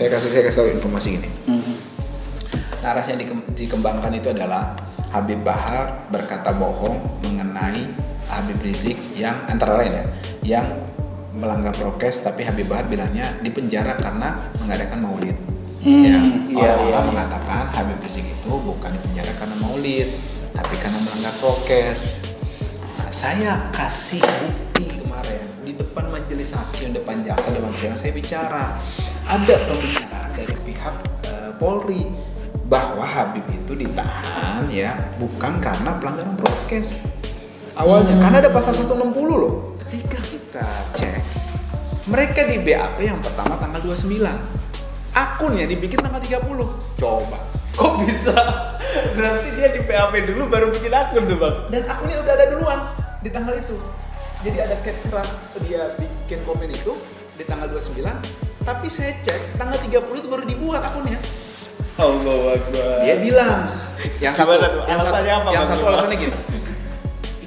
Saya kasih tahu informasi ini. Narasi yang dikembangkan itu adalah Habib Bahar berkata bohong mengenai Habib Rizik yang antara lain yang melanggar prokes, tapi Habib Bahar bilangnya dipenjara karena mengadakan maulid. Orang mengatakan Habib Rizik itu bukan dipenjara karena maulid, tapi karena melanggar prokes. Nah, saya kasih bukti kemarin di depan majelis hakim, depan jaksa, depan persidangan saya bicara. Ada pembicaraan dari pihak Polri bahwa Habib itu ditahan bukan karena pelanggaran prokes awalnya, karena ada pasal 160 loh. Ketika kita cek, mereka di BAP yang pertama tanggal 29, akunnya dibikin tanggal 30. Coba, kok bisa? Berarti dia di BAP dulu baru bikin akun tuh bang, dan akunnya udah ada duluan di tanggal itu. Jadi ada capture dia bikin komen itu di tanggal 29, tapi saya cek tanggal 30 itu baru dibuat akunnya. Allah Akbar. Dia bilang yang satu alasannya gini.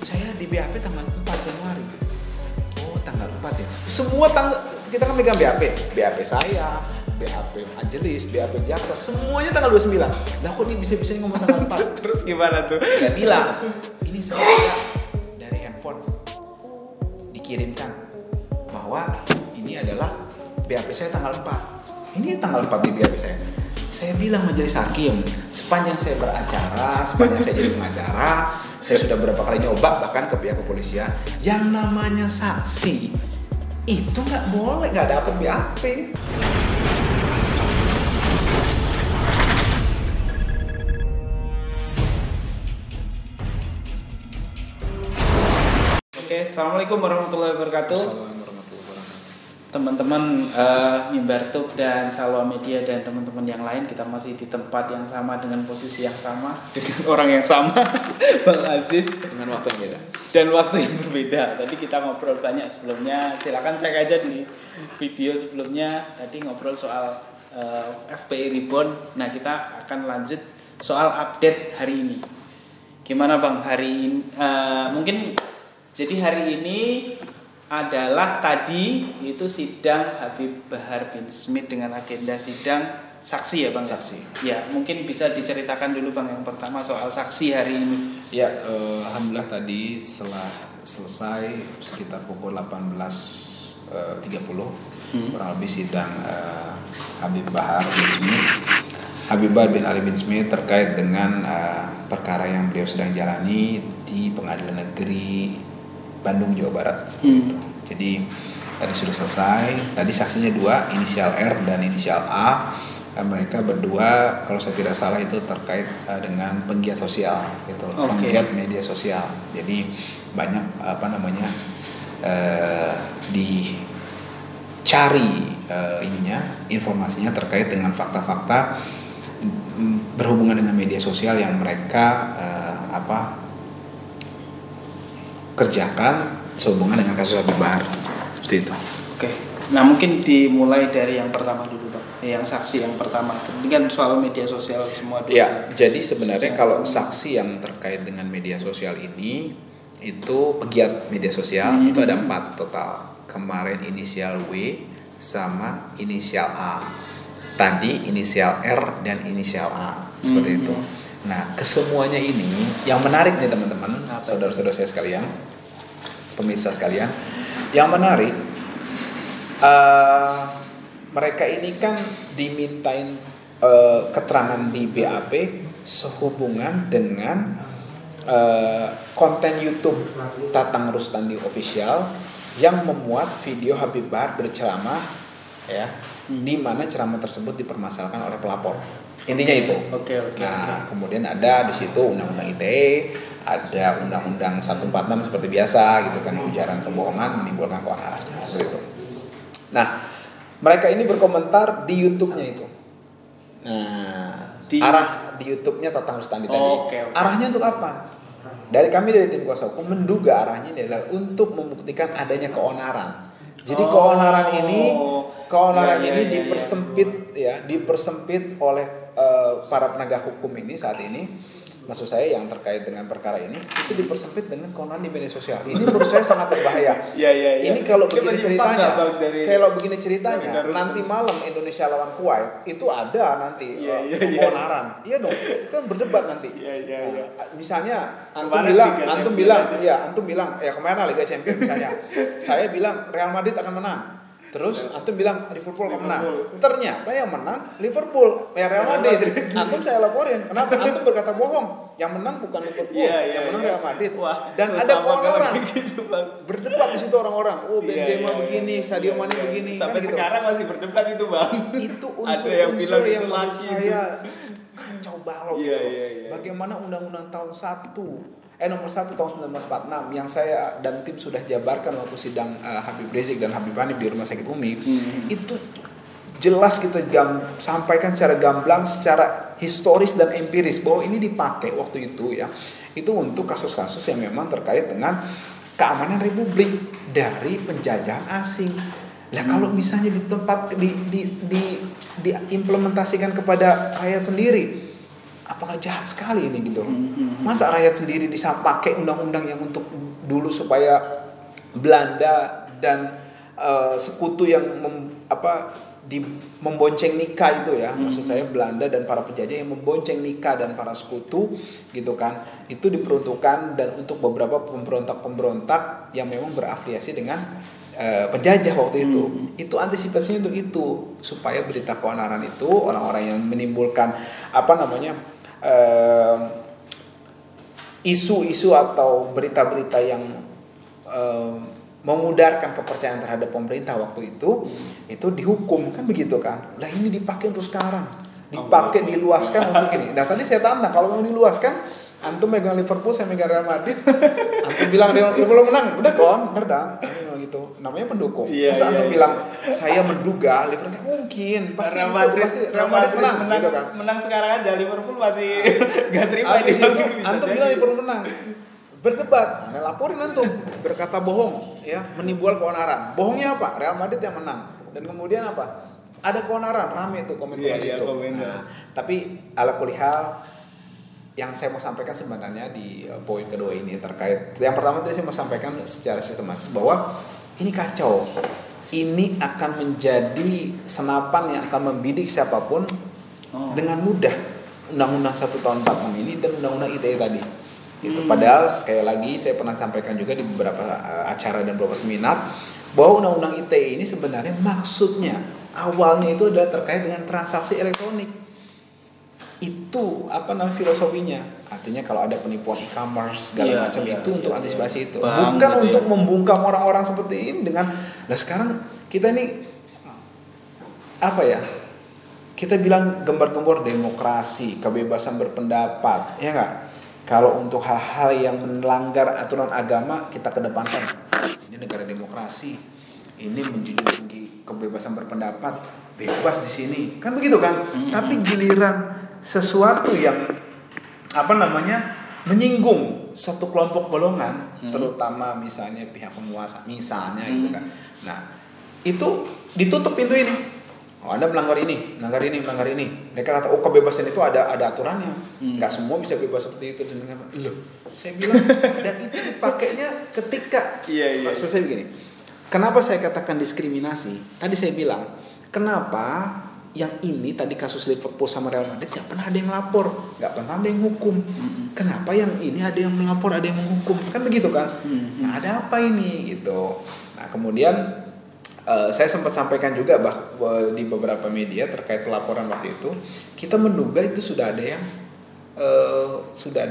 Saya di BAP tanggal 4 Januari. Oh, tanggal 4 ya. Semua tanggal kita kan megang BAP saya, BAP majelis, BAP jaksa, semuanya tanggal 29. Lah kok dia bisa ngomong tanggal 4? Terus gimana tuh? Dia bilang, "Ini saya dari handphone dikirimkan bahwa ini adalah BAP saya tanggal 4. Ini tanggal 4 di BAP saya." Saya bilang majelis hakim, sepanjang saya beracara, sepanjang saya jadi pengacara, saya sudah beberapa kali nyoba bahkan ke pihak kepolisian, yang namanya saksi itu nggak boleh, nggak dapat BAP. Oke, assalamualaikum warahmatullahi wabarakatuh. Teman-teman Mimbar Tube dan Salwa Media dan teman-teman yang lain, kita masih di tempat yang sama dengan posisi yang sama dengan orang yang sama, Bang Aziz, Dengan waktu yang beda. dan waktu yang berbeda. Tadi kita ngobrol banyak sebelumnya, silakan cek aja di video sebelumnya. Tadi ngobrol soal FPI Reborn. Nah, kita akan lanjut soal update hari ini. Gimana Bang hari ini? Mungkin jadi hari ini adalah tadi itu sidang Habib Bahar bin Smith dengan agenda sidang saksi ya Bang? Saksi. Ya, mungkin bisa diceritakan dulu Bang yang pertama soal saksi hari ini. Ya, alhamdulillah tadi setelah selesai sekitar pukul 18.30 kurang lebih sidang Habib Bahar bin Smith. Habib Bahar bin Ali bin Smith terkait dengan perkara yang beliau sedang jalani di Pengadilan Negeri Bandung, Jawa Barat, seperti itu. Jadi tadi sudah selesai. Tadi saksinya 2, inisial R dan inisial A. Mereka berdua, kalau saya tidak salah itu terkait dengan penggiat sosial, gitu. Penggiat media sosial. Jadi banyak dicari informasinya terkait dengan fakta-fakta berhubungan dengan media sosial yang mereka kerjakan sehubungan dengan kasus Habib Bahar, seperti itu. Oke. Nah, mungkin dimulai dari yang pertama dulu Bang. Yang saksi yang pertama. Ini kan soal media sosial semua dulu. Ya, jadi sebenarnya kalau saksi yang terkait dengan media sosial ini itu pegiat media sosial itu ada 4 total. Kemarin inisial W sama inisial A. Tadi inisial R dan inisial A, seperti itu. Nah, kesemuanya ini yang menarik nih teman-teman, saudara-saudara saya sekalian, pemirsa sekalian, yang menarik mereka ini kan dimintain keterangan di BAP sehubungan dengan konten YouTube Tatang Rustandi Official yang memuat video Habib Bahar berceramah, ya, di mana ceramah tersebut dipermasalahkan oleh pelapor. Intinya itu. Oke. Kemudian ada di situ undang-undang ITE, ada undang-undang 146 seperti biasa gitu kan, ujaran kebohongan menimbulkan keonaran, seperti itu. Nah, mereka ini berkomentar di YouTube-nya itu. Nah, arah di YouTube-nya Tatang Rustandi tadi. Arahnya untuk apa? Dari kami dari tim kuasa hukum menduga arahnya ini adalah untuk membuktikan adanya keonaran. Jadi keonaran ini dipersempit oleh para penegak hukum ini saat ini maksud saya yang terkait dengan perkara ini itu dipersempit dengan keonaran di media sosial. Ini menurut saya sangat berbahaya. Ini kalau begini ceritanya, nanti malam Indonesia lawan Kuwait itu ada nanti keonaran. Iya dong, kan berdebat nanti. Misalnya antum bilang ya kemana Liga Champions misalnya. Saya bilang Real Madrid akan menang. Terus antum bilang Liverpool akan menang. Ternyata yang menang Liverpool, ya Real Madrid. Antum saya laporin. Kenapa? Antum berkata bohong. Yang menang bukan Liverpool, yang menang Real Madrid. Dan ada keonaran. Gitu, berdebat di situ orang-orang. Oh, Benzema begini, Sadio Mane begini. Sampai kan sekarang masih berdebat itu, Bang. Itu unsur-unsur yang menurut saya kacau balau. Bagaimana Undang-Undang tahun nomor 1 tahun 1946 yang saya dan tim sudah jabarkan waktu sidang Habib Rizik dan Habib Hanif di Rumah Sakit Umi, itu jelas kita sampaikan secara gamblang, secara historis dan empiris bahwa ini dipakai waktu itu ya, itu untuk kasus-kasus yang memang terkait dengan keamanan republik dari penjajahan asing. Lah kalau misalnya di tempat diimplementasikan kepada rakyat sendiri, apakah jahat sekali ini gitu? Masa rakyat sendiri bisa pakai undang-undang yang untuk dulu supaya Belanda dan sekutu yang membonceng nikah itu ya, maksud saya Belanda dan para penjajah yang membonceng nikah dan para sekutu gitu kan, itu diperuntukkan dan untuk beberapa pemberontak yang memang berafiliasi dengan penjajah waktu itu antisipasinya untuk itu, supaya berita keonaran itu orang-orang yang menimbulkan isu-isu atau berita-berita yang memudarkan kepercayaan terhadap pemerintah waktu itu dihukum, kan begitu kan. Lah ini dipakai untuk sekarang, diluaskan untuk ini. Nah tadi saya tantang, kalau mau diluaskan, antum megang Liverpool, saya megang Real Madrid, antum bilang Liverpool menang, udah kon, berdang, gitu. Namanya pendukung. Masa antum bilang saya menduga Liverpool, nggak mungkin, pasti Real Madrid menang, gitu kan. Menang sekarang aja, Liverpool masih nggak terima ini. Antum bilang Liverpool menang, berdebat, laporin antum berkata bohong, ya, menimbul keonaran. Bohongnya apa? Real Madrid yang menang. Dan kemudian apa? Ada keonaran, rame tuh komentar itu. Nah, tapi ala kulihal yang saya mau sampaikan sebenarnya di poin kedua ini terkait, yang pertama tadi saya mau sampaikan secara sistematis bahwa ini kacau. Ini akan menjadi senapan yang akan membidik siapapun dengan mudah. Undang-Undang 1 tahun 46 ini dan Undang-Undang ITE tadi. Itu padahal sekali lagi saya pernah sampaikan juga di beberapa acara dan beberapa seminar bahwa Undang-Undang ITE ini sebenarnya maksudnya awalnya itu adalah terkait dengan transaksi elektronik. Itu filosofinya. Artinya kalau ada penipuan e-commerce segala macam itu untuk antisipasi itu. Bukan untuk membungkam orang-orang seperti ini dengan sekarang kita ini kita bilang gembar-gembor demokrasi, kebebasan berpendapat, ya enggak? Kalau untuk hal-hal yang melanggar aturan agama kita kedepankan. Ini negara demokrasi. Ini menjunjung tinggi kebebasan berpendapat, bebas di sini. Kan begitu kan? Tapi giliran sesuatu yang menyinggung satu kelompok golongan, terutama misalnya pihak penguasa misalnya gitu kan. Nah, itu ditutup pintu ini. Anda melanggar ini. Mereka kata, kebebasan itu ada aturannya. Nggak semua bisa bebas seperti itu. Loh, saya bilang, dan itu dipakainya ketika. Maksud saya begini, kenapa saya katakan diskriminasi? Tadi saya bilang, kenapa yang ini tadi kasus Liverpool sama Real Madrid nggak pernah ada yang lapor, nggak pernah ada yang hukum. Kenapa yang ini ada yang melapor, ada yang menghukum? Kan begitu kan? Nah, ada apa ini gitu. Nah, kemudian saya sempat sampaikan juga di beberapa media terkait pelaporan waktu itu, kita menduga itu sudah ada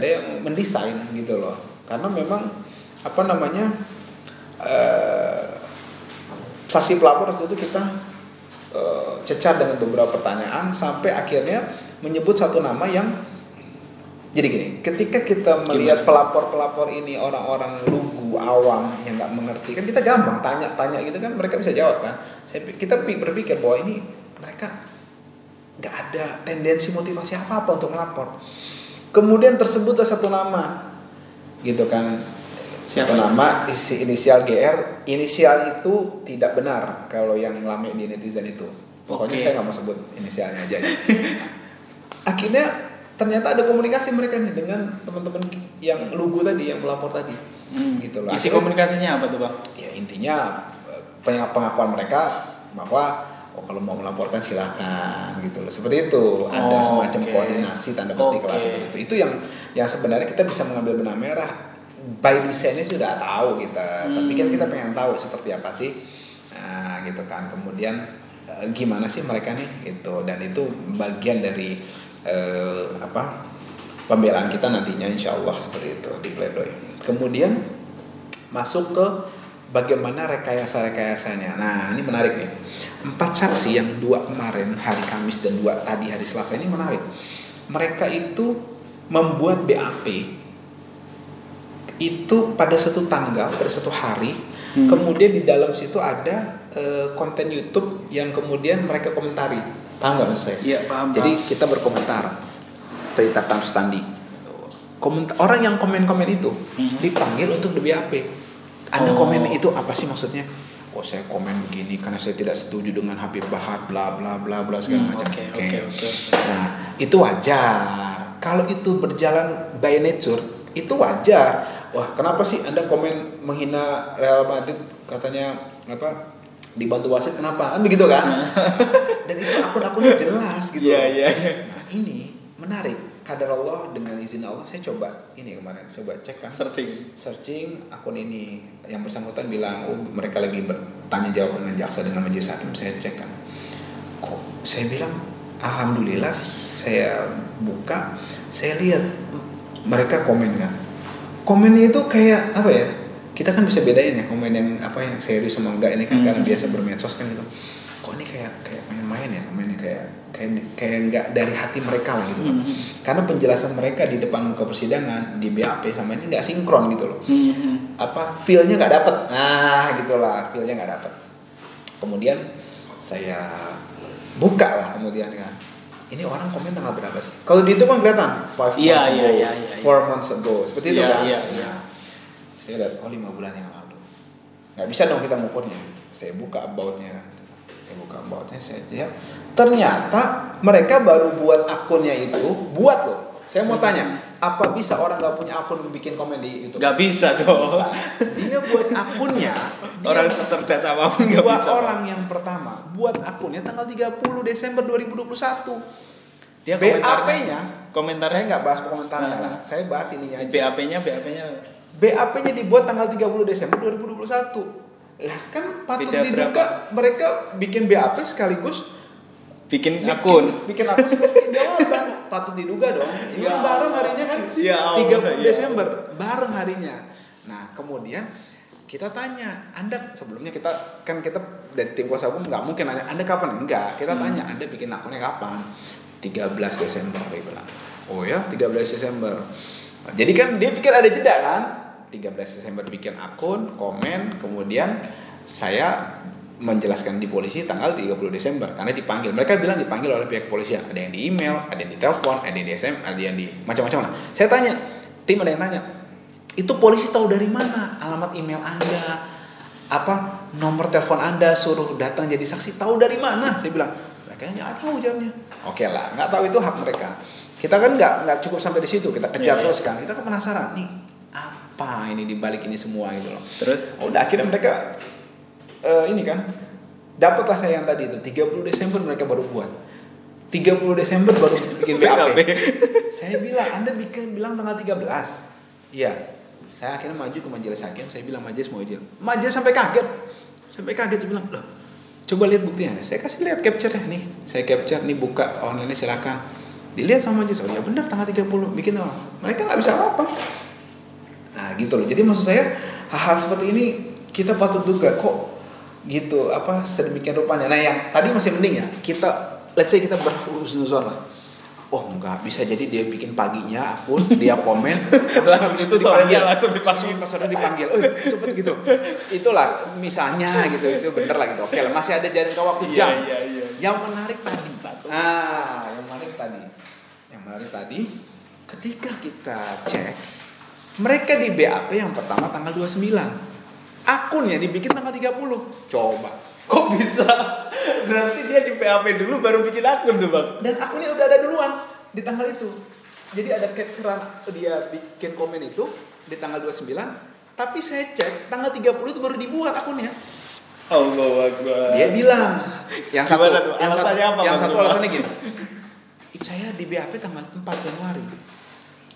yang mendesain gitu loh, karena memang saksi pelapor waktu itu kita cecar dengan beberapa pertanyaan sampai akhirnya menyebut satu nama yang jadi gini, ketika kita melihat pelapor ini orang-orang lugu, awam yang nggak mengerti kan, kita gampang tanya gitu kan, mereka bisa jawab kan. Kita berpikir bahwa ini mereka nggak ada tendensi motivasi apa-apa untuk melapor. Kemudian tersebutlah satu nama, gitu kan. Satu nama inisial GR, inisial itu tidak benar kalau yang lama di netizen itu. Pokoknya saya nggak mau sebut inisialnya aja. Akhirnya ternyata ada komunikasi mereka nih dengan teman-teman yang lugu tadi, yang melapor tadi. Gitu loh. Isi komunikasinya apa tuh Bang? Ya intinya pengakuan mereka bahwa kalau mau melaporkan silakan gitu loh. Seperti itu. Ada semacam koordinasi tanda petik lah seperti itu. Itu yang sebenarnya kita bisa mengambil benang merah. By design-nya sudah tahu kita. Tapi kan kita pengen tahu seperti apa sih. Nah, gitu kan. Kemudian gimana sih mereka nih gitu, dan itu bagian dari pembelaan kita nantinya insya Allah seperti itu di pledoi. Kemudian masuk ke bagaimana rekayasa-rekayasanya. Nah ini menarik nih, 4 saksi yang 2 kemarin hari Kamis dan 2 tadi hari Selasa ini menarik. Mereka itu membuat BAP itu pada satu tanggal, pada satu hari. Kemudian di dalam situ ada konten YouTube yang kemudian mereka komentari. Paham nggak maksud saya? Iya paham. Jadi kita berkomentar Tritatan Rustandi. Orang yang komen-komen itu dipanggil untuk di BAP. Anda komen itu apa sih maksudnya? Oh saya komen begini karena saya tidak setuju dengan Habib Bahar bla bla bla bla segala macam. Oke. Nah itu wajar. Kalau itu berjalan by nature itu wajar. Wah kenapa sih Anda komen menghina Real Madrid, katanya apa, dibantu wasit, kenapa? Kan begitu kan? Dan itu akun-akunnya jelas gitu. Iya. Nah ini menarik. Kadar Allah, dengan izin Allah saya coba ini kemarin, coba cek kan. Searching akun ini, yang bersangkutan bilang mereka lagi bertanya jawab dengan jaksa dengan majelis hakim. Saya cek kan. Kok saya bilang alhamdulillah, saya buka, saya lihat mereka komen kan. Komennya itu kayak apa ya? Kita kan bisa bedain ya komen yang apa, yang serius sama enggak ini kan karena biasa bermedsos kan gitu. Kok ini kayak main-main ya komennya, kayak enggak dari hati mereka lah gitu kan. Karena penjelasan mereka di depan muka persidangan di BAP sama ini enggak sinkron gitu loh. Apa feel-nya enggak dapet. Nah, gitulah, feel-nya enggak dapet. Kemudian saya buka lah kemudian kan. Ini orang komen tanggal berapa sih? Kalau di itu kan kelihatan 5 months ago, 4 months ago, seperti itu kan? Iya. Saya lihat 5 bulan yang lalu. Nggak bisa dong kita ngukurnya. Saya buka about-nya kan. Saya lihat ternyata mereka baru buat akunnya itu, buat loh. Saya mau tanya, apa bisa orang nggak punya akun bikin komen di YouTube? Nggak bisa dong. Bisa. Dia buat akunnya. Orang secerdas apapun nggak bisa. Orang yang pertama buat akunnya tanggal 30 Desember 2021. Dia BAP-nya, komentar. Saya nggak bahas komentarnya lah. Saya bahas ininya aja. BAP-nya dibuat tanggal 30 Desember 2021. Lah kan patut diduga mereka bikin BAP sekaligus bikin akun sekaligus bikin jawaban. Patut diduga dong. Ini bareng harinya kan. 30 Desember bareng harinya. Nah, kemudian kita tanya, Anda sebelumnya kita dari tim kuasa hukum nggak mungkin nanya Anda kapan? Enggak, kita tanya Anda bikin akunnya kapan? 13 Desember dia bilang. Oh ya, 13 Desember. Jadi kan dia pikir ada jeda kan? 13 Desember bikin akun, komen, kemudian saya menjelaskan di polisi tanggal 30 Desember karena dipanggil. Mereka bilang dipanggil oleh pihak kepolisian. Ada yang di email, ada yang di telepon, ada yang di SMS, ada yang di macam-macam lah. Saya tanya, tim ada yang tanya, itu polisi tahu dari mana alamat email Anda, apa nomor telepon Anda, suruh datang jadi saksi, tahu dari mana? Saya bilang, mereka nggak tahu jawabnya. Oke lah, nggak tahu itu hak mereka. Kita kan nggak cukup sampai di situ, kita kejar terus kan. Kita kan penasaran nih apa ini dibalik ini semua gitu loh. Terus udah akhirnya mereka ini kan dapatlah saya yang tadi itu 30 Desember mereka baru buat. 30 Desember baru bikin BAP. Saya bilang Anda bilang tanggal 13. Iya. Saya akhirnya maju ke majelis hakim, saya bilang majelis mau izin. Majelis sampai kaget. Saya bilang, "Loh, coba lihat buktinya." Saya kasih lihat capture-nya nih. Saya capture nih, buka online silakan. Dilihat sama majelis. Oh ya benar tanggal 30 bikin apa. Mereka enggak bisa apa-apa. Nah, gitu loh. Jadi maksud saya hal-hal seperti ini kita patut duga kok gitu apa sedemikian rupanya. Nah, yang tadi masih mending ya. Let's say kita berhusnuzon lah. Oh enggak, bisa jadi dia bikin paginya akun, dia komen, itu sorenya langsung dipanggil. Cepet gitu. Itulah misalnya gitu, itu bener lah gitu. Oke lah, masih ada jangka waktu jam. Iya. Yang menarik tadi. Yang menarik tadi ketika kita cek mereka di BAP yang pertama tanggal 29. Akunnya dibikin tanggal 30. Coba. Kok bisa? Berarti dia di PAP dulu baru bikin akun tuh Bang. Dan akunnya udah ada duluan di tanggal itu. jadi ada capturean dia bikin komen itu di tanggal 29, tapi saya cek tanggal 30 itu baru dibuat akunnya. Allahu Akbar. Dia bilang yang satu alasannya gini. Saya di BAP tanggal 4 Januari.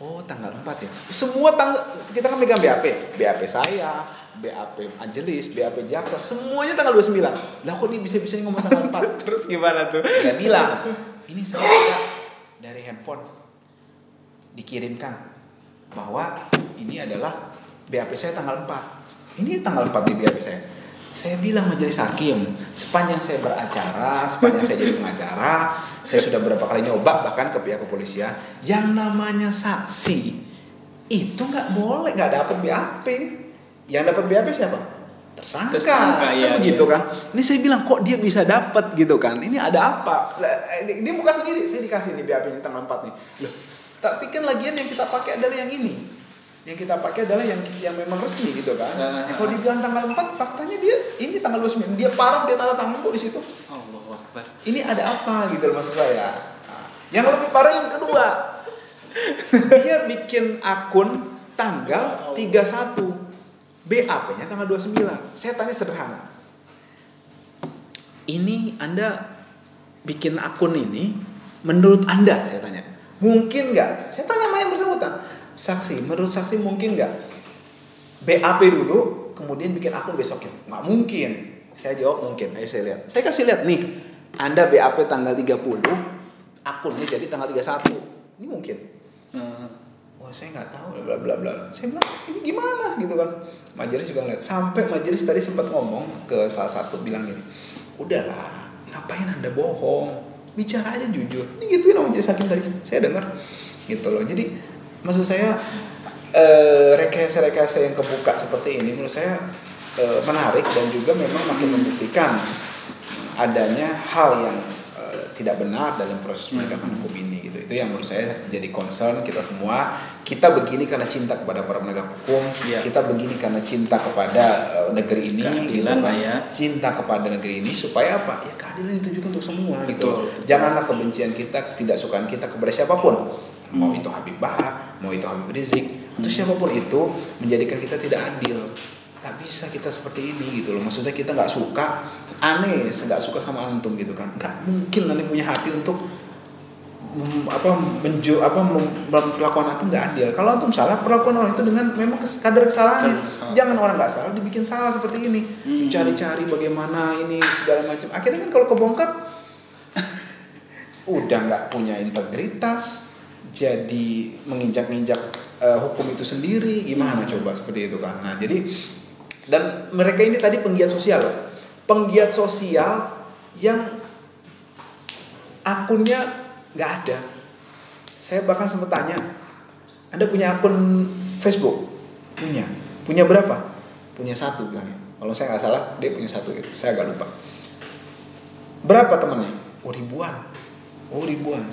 Oh, tanggal 4 ya. Semua tanggal kita kan megang BAP. BAP saya, BAP Majelis, BAP Jaksa, semuanya tanggal 29. Lah kok dia bisa-bisanya ngomong tanggal 4? Terus gimana tuh? Dia bilang, "Ini saya baca dari handphone dikirimkan bahwa ini adalah BAP saya tanggal 4. Ini tanggal 4 di BAP saya." Saya bilang majelis hakim, sepanjang saya beracara, sepanjang saya jadi pengacara, saya sudah berapa kali nyoba bahkan ke pihak kepolisian, yang namanya saksi itu nggak boleh, nggak dapat BAP. Yang dapat BAP siapa? Tersangka kan ya, begitu ya. kan. Ini saya bilang kok dia bisa dapat gitu kan. Ini ada apa? Dia buka sendiri, saya dikasih nih BAP-nya tanggal 4 nih. Loh, tapi kan lagian yang kita pakai adalah yang ini. Yang kita pakai adalah yang memang resmi gitu kan. Kalau dibilang tanggal 4, faktanya dia ini tanggal 29. Dia paraf, dia tanda tangan kok di situ. Allahu Akbar. Ini ada apa gitu loh maksud saya. Yang lebih parah yang kedua. Dia bikin akun tanggal 31. BAP-nya tanggal 29. Saya tanya sederhana. Ini Anda bikin akun ini menurut Anda, saya tanya. Mungkin enggak? Saya tanya sama yang bersangkutan. Saksi, menurut saksi mungkin nggak BAP dulu, kemudian bikin akun besoknya? Nggak mungkin. Saya jawab mungkin. Ayo saya lihat. Saya kasih lihat nih. Anda BAP tanggal 30, akunnya jadi tanggal 31. Ini mungkin. Wah, saya nggak tahu. Bla bla bla. Saya bilang ini gimana gitu kan? Majelis juga ngeliat. Sampai majelis tadi sempat ngomong ke salah satu bilang gini, udahlah, ngapain Anda bohong? Bicara aja jujur. Ini gituin sama majelis hakim tadi. Saya dengar gitu loh. Jadi maksud saya rekayasa-rekayasa yang kebuka seperti ini menurut saya menarik dan juga memang makin membuktikan adanya hal yang tidak benar dalam proses penegakan hukum ini gitu. Itu yang menurut saya jadi concern kita semua. Kita begini karena cinta kepada para penegak hukum, kita begini karena cinta kepada negeri ini gitu kan. Cinta kepada negeri ini supaya apa? Ya keadilan ditujukan untuk semua gitu. Janganlah kebencian kita, ketidaksukaan kita kepada siapapun. Mau itu Habib Bahar, mau itu Habib Rizik, atau siapapun itu menjadikan kita tidak adil. Gak bisa kita seperti ini gitu loh. Maksudnya kita gak suka, aneh gak suka sama antum gitu kan. Gak mungkin aneh punya hati untuk perlakuan antum gak adil. Kalau antum salah, perlakuan orang itu dengan memang kadar kesalahannya. Jangan orang gak salah dibikin salah seperti ini. Cari-cari bagaimana ini segala macam. Akhirnya kan kalau kebongkar udah gak punya integritas, jadi menginjak-injak hukum itu sendiri, gimana coba seperti itu kan. Nah jadi, dan mereka ini tadi penggiat sosial yang akunnya nggak ada. Saya bahkan sempat tanya, Anda punya akun Facebook? Punya berapa? Punya 1 bilangnya. Kalau saya nggak salah dia punya 1 gitu, saya agak lupa. Berapa temannya? Ribuan.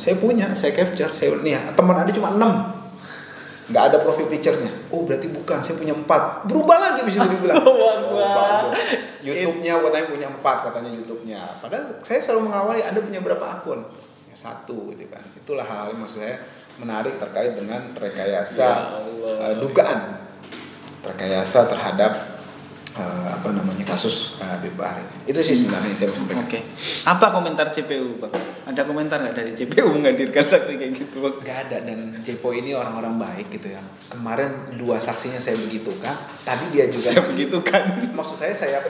Saya punya, saya capture. Teman Anda cuma 6. Nggak ada profil picture-nya. Oh berarti bukan, saya punya 4. Berubah lagi bisa dibilang. YouTube-nya katanya punya 4 katanya YouTube-nya. Padahal saya selalu mengawali Anda punya berapa akun? Ya 1 gitu kan. Itulah hal yang maksud saya menarik terkait dengan rekayasa dugaan rekayasa terhadap kasus Habib Bahar. Itu sih sebenarnya yang saya mau sampaikan. Oke. Apa komentar JPU, Bang? Ada komentar nggak dari JPU menghadirkan saksi kayak gitu, Bang? Nggak ada, dan JPO ini orang-orang baik gitu ya. Kemarin 2 saksinya saya begitukan, tadi dia juga. Saya begitukan. Maksud saya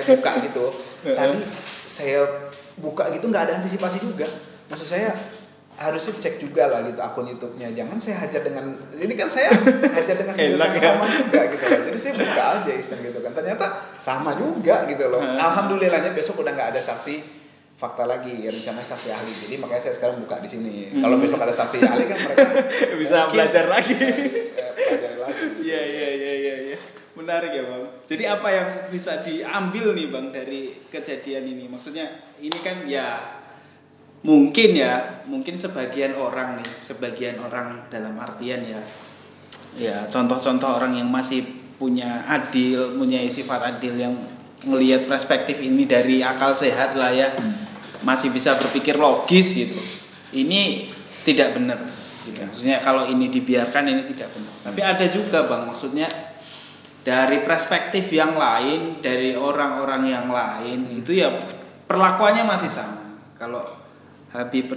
buka gitu. Tadi saya buka gitu nggak ada antisipasi juga. Maksud saya harusnya cek juga lah gitu akun YouTube-nya. Jangan saya hajar dengan ini kan saya hajar dengan senjata yang sama juga gitu loh. Jadi saya buka aja iseng gitu kan. Ternyata sama juga gitu loh. Alhamdulillahnya besok udah nggak ada saksi fakta lagi, rencana saksi ahli. Jadi makanya saya sekarang buka di sini. Kalau besok ada saksi ahli kan mereka bisa belajar lagi. Belajar lagi. Iya. Menarik ya, Bang. Jadi apa yang bisa diambil nih, Bang, dari kejadian ini? Maksudnya ini kan ya mungkin sebagian orang dalam artian ya contoh-contoh orang yang masih punya sifat adil, yang ngelihat perspektif ini dari akal sehat lah ya, masih bisa berpikir logis gitu. Ini tidak benar. gitu. Maksudnya kalau ini dibiarkan ini tidak benar. Tapi ada juga Bang, maksudnya dari perspektif yang lain, dari orang-orang yang lain itu ya perlakuannya masih sama. Kalau Habib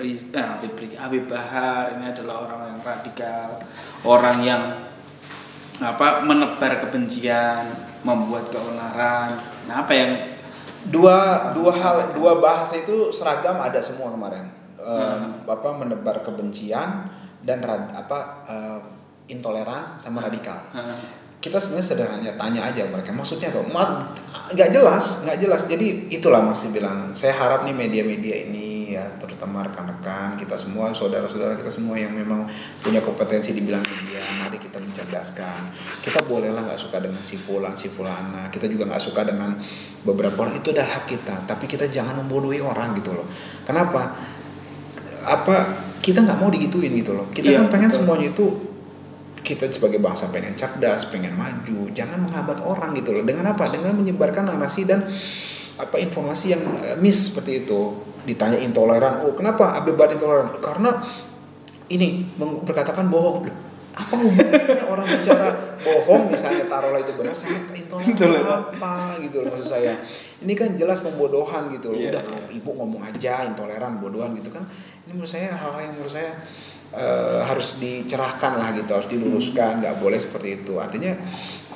Bahar ini adalah orang yang radikal, orang yang menebar kebencian, membuat keonaran. Nah, apa yang dua bahasa itu seragam ada semua kemarin. Menebar kebencian dan intoleran sama radikal. Kita sebenarnya sederhananya tanya aja mereka maksudnya tuh nggak jelas. Jadi itulah masih bilang saya harap nih media-media ini ya, terutama rekan-rekan kita semua, saudara-saudara kita semua yang memang punya kompetensi di bidang media, mari kita mencerdaskan. Kita bolehlah nggak suka dengan si fulana, kita juga nggak suka dengan beberapa orang, itu adalah hak kita, tapi kita jangan membodohi orang gitu loh. Kenapa? Kita nggak mau digituin gitu loh. Kita kan pengen semuanya itu, kita sebagai bangsa pengen cerdas, pengen maju, jangan menghambat orang gitu loh. Dengan apa? Dengan menyebarkan narasi dan informasi yang miss seperti itu. Ditanya intoleran, kenapa Habib Bahar intoleran? Karena ini berkatakan bohong. Apa hubungannya orang bicara bohong misalnya, taruhlah itu benar, sama intoleran apa gitu loh maksud saya. Ini kan jelas pembodohan gitu loh. Udah ibu ngomong aja intoleran, bodohan gitu kan. Ini menurut saya hal-hal yang menurut saya harus dicerahkan lah gitu, harus diluruskan, nggak boleh seperti itu. Artinya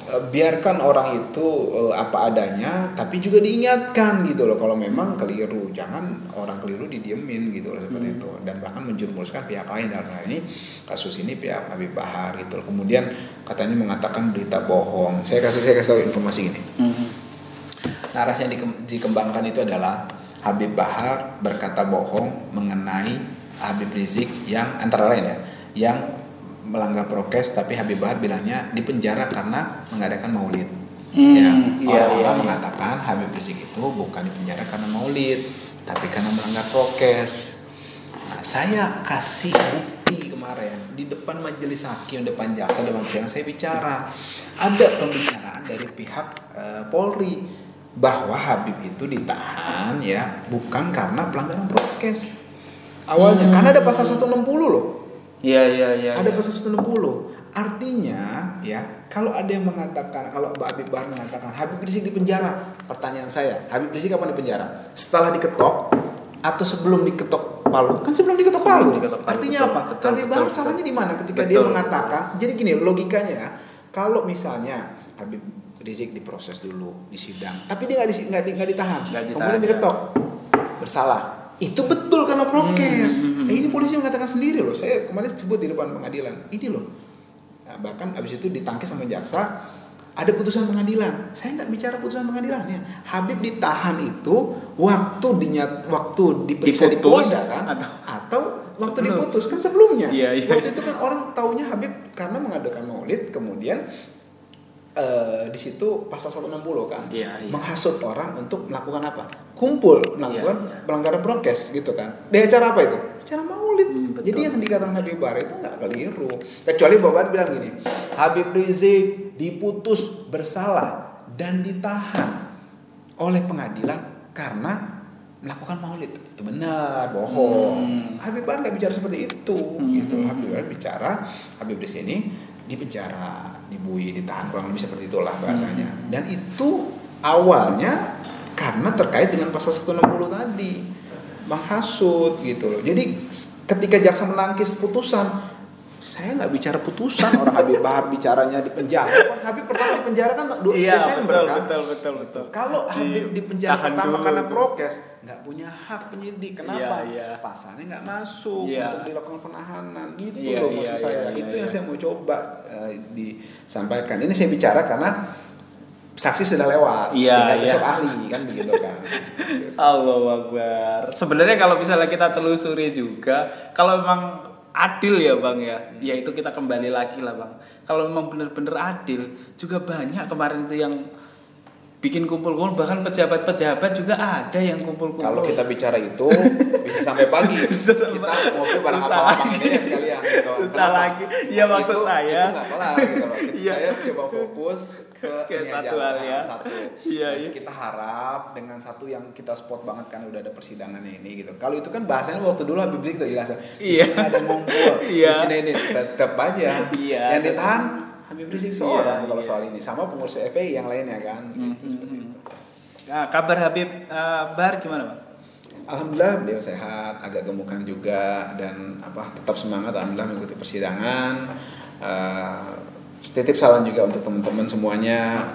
biarkan orang itu apa adanya, tapi juga diingatkan gitu loh kalau memang keliru. Jangan orang keliru didiemin gitu loh seperti itu, dan bahkan menjerumuskan pihak lain. Dalam hal ini kasus ini pihak Habib Bahar gitu loh. Kemudian katanya mengatakan berita bohong. Saya kasih tahu informasi ini. Narasi yang dikembangkan itu adalah Habib Bahar berkata bohong mengenai Habib Rizik yang antara lain yang melanggar prokes, tapi Habib Bahar bilangnya dipenjara karena mengadakan maulid. Orang mengatakan Habib Rizik itu bukan dipenjara karena maulid, tapi karena melanggar prokes. Nah, saya kasih bukti kemarin di depan majelis hakim, depan jaksa, depan sidang, saya bicara ada pembicaraan dari pihak Polri bahwa Habib itu ditahan bukan karena pelanggaran prokes. Awalnya karena ada pasal 160 loh. Iya. Ada pasal 160. Artinya kalau ada yang mengatakan, kalau Habib Bahar mengatakan Habib Rizik di penjara, pertanyaan saya, Habib Rizik kapan di penjara? Setelah diketok atau sebelum diketok palu? Kan sebelum diketok palu. Artinya apa? Habib Bahar salahnya di mana ketika dia mengatakan? Jadi gini logikanya, kalau misalnya Habib Rizik diproses dulu di sidang, tapi dia nggak ditahan, kemudian diketok, bersalah. Itu betul karena prokes. Ini polisi mengatakan sendiri loh. Saya kemarin sebut di depan pengadilan. Ini loh. Nah, bahkan abis itu ditangkis sama jaksa. Ada putusan pengadilan. Saya nggak bicara putusan pengadilannya. Habib ditahan itu waktu diperiksa di Polda kan? Atau waktu diputus kan sebelumnya. Waktu itu kan orang taunya Habib karena mengadakan maulid, kemudian di situ pasal 160 kan, menghasut orang untuk melakukan apa? Kumpul melakukan pelanggaran prokes gitu kan. Di acara apa itu? Acara maulid. Jadi yang dikatakan Habib Bahar itu nggak keliru. Kecuali Bapak bilang gini, Habib Rizik diputus bersalah dan ditahan oleh pengadilan karena melakukan maulid. Itu benar, bohong. Habib Bahar nggak bicara seperti itu. Gitu. Habib Bahar bicara Habib Rizik ini di penjara, dibui, ditahan, kurang lebih seperti itulah bahasanya. Dan itu awalnya karena terkait dengan pasal 160 tadi, menghasut gitu loh. Jadi ketika jaksa menangkis putusan, saya nggak bicara putusan, orang Habib Bahar bicaranya di penjara. Habib pertama di penjara kan 2 Desember kan. Betul. Kalau Habib di penjara pertama karena prokes, nggak punya hak penyidik. Kenapa? Pasalnya nggak masuk untuk dilakukan penahanan gitu loh maksud saya. Itu yang saya mau coba disampaikan. Ini saya bicara karena saksi sudah lewat, besok ahli kan begitu kan. Allahu Akbar. Sebenarnya kalau misalnya kita telusuri juga, kalau memang adil ya Bang ya itu kita kembali lagi lah Bang. Kalau memang benar-benar adil, juga banyak kemarin itu yang bikin kumpul-kumpul, bahkan pejabat-pejabat juga ada yang kumpul-kumpul. Kalau kita bicara itu bisa sampai pagi. Bisa Kita ngopi bareng susah abang-abang lagi. ini sekalian gitu. Susah lagi. Iya, maksud saya. Itu nggak kelar gitu loh. Iya. Saya coba fokus ke ini satu aja, hal ya. satu. Iya, Terus iya. kita harap dengan satu yang kita spot banget kan udah ada persidangannya ini gitu. Kalau itu kan bahasanya waktu dulu Habib Rizik tuh jelas. Di Iya. sini ada ngumpul. Iya. Di sini ini tetap aja. Iya. Yang ditahan Habib Rizik seorang Iya, kalau iya. soal ini sama pengurus FPI yang lainnya kan. Gitu, seperti itu. Nah, kabar Habib Bahar gimana, Bang? Alhamdulillah beliau sehat, agak gemukan juga dan tetap semangat alhamdulillah mengikuti persidangan. Titip salam juga untuk teman-teman semuanya,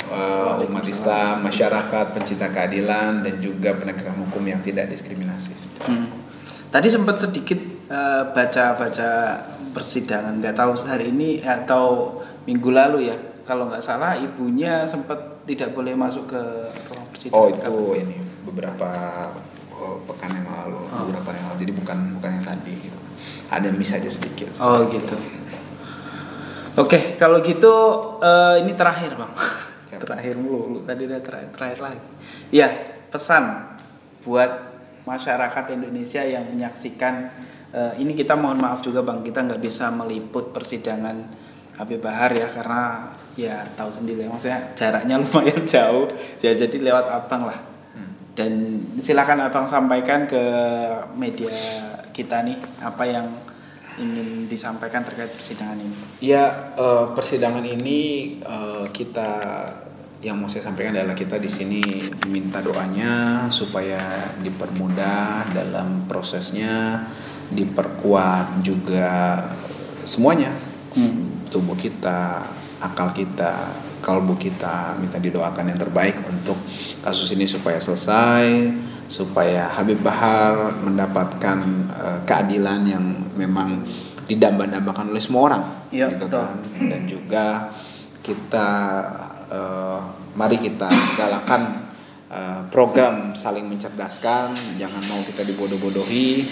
umat Islam, masyarakat, pencinta keadilan dan juga penegakan hukum yang tidak diskriminasi. Tadi sempat sedikit baca-baca persidangan, nggak tahu hari ini atau minggu lalu ya. Kalau nggak salah ibunya sempat tidak boleh masuk ke ruang persidangan. Oh itu ini beberapa pekan yang lalu, beberapa yang lalu. Jadi bukan yang tadi. Gitu. Ada miss aja sedikit. Oh gitu. Oke, kalau gitu ini terakhir Bang. Terakhir mulu, tadi udah terakhir lagi. Ya, pesan buat masyarakat Indonesia yang menyaksikan ini, kita mohon maaf juga Bang, kita nggak bisa meliput persidangan Habib Bahar ya, karena ya tahu sendiri maksudnya jaraknya lumayan jauh, ya jadi lewat abang lah. Dan silakan abang sampaikan ke media kita nih apa yang ingin disampaikan terkait persidangan ini. Ya, persidangan ini kita yang mau saya sampaikan adalah kita di sini minta doanya supaya dipermudah dalam prosesnya, diperkuat juga semuanya, tubuh kita, akal kita, kalbu kita, minta didoakan yang terbaik untuk kasus ini supaya selesai, supaya Habib Bahar mendapatkan keadilan yang memang didamba-dambakan oleh semua orang, ya, gitu betul. kan. Dan juga kita mari kita galakan program saling mencerdaskan, jangan mau kita dibodoh-bodohi.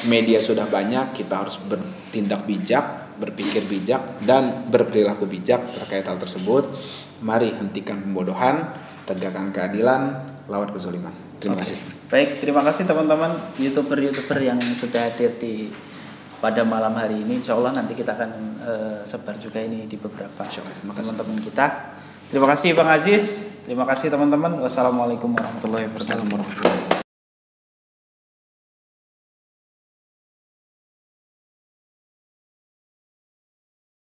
Media sudah banyak, kita harus bertindak bijak, berpikir bijak dan berperilaku bijak terkait hal tersebut. Mari hentikan pembodohan, tegakkan keadilan, lawan kezaliman. Terima kasih. Baik, terima kasih teman-teman YouTuber yang sudah hadir pada malam hari ini. Insya Allah nanti kita akan sebar juga ini di beberapa teman-teman kita. Terima kasih Bang Aziz. Terima kasih teman-teman. Wassalamualaikum warahmatullahi wabarakatuh.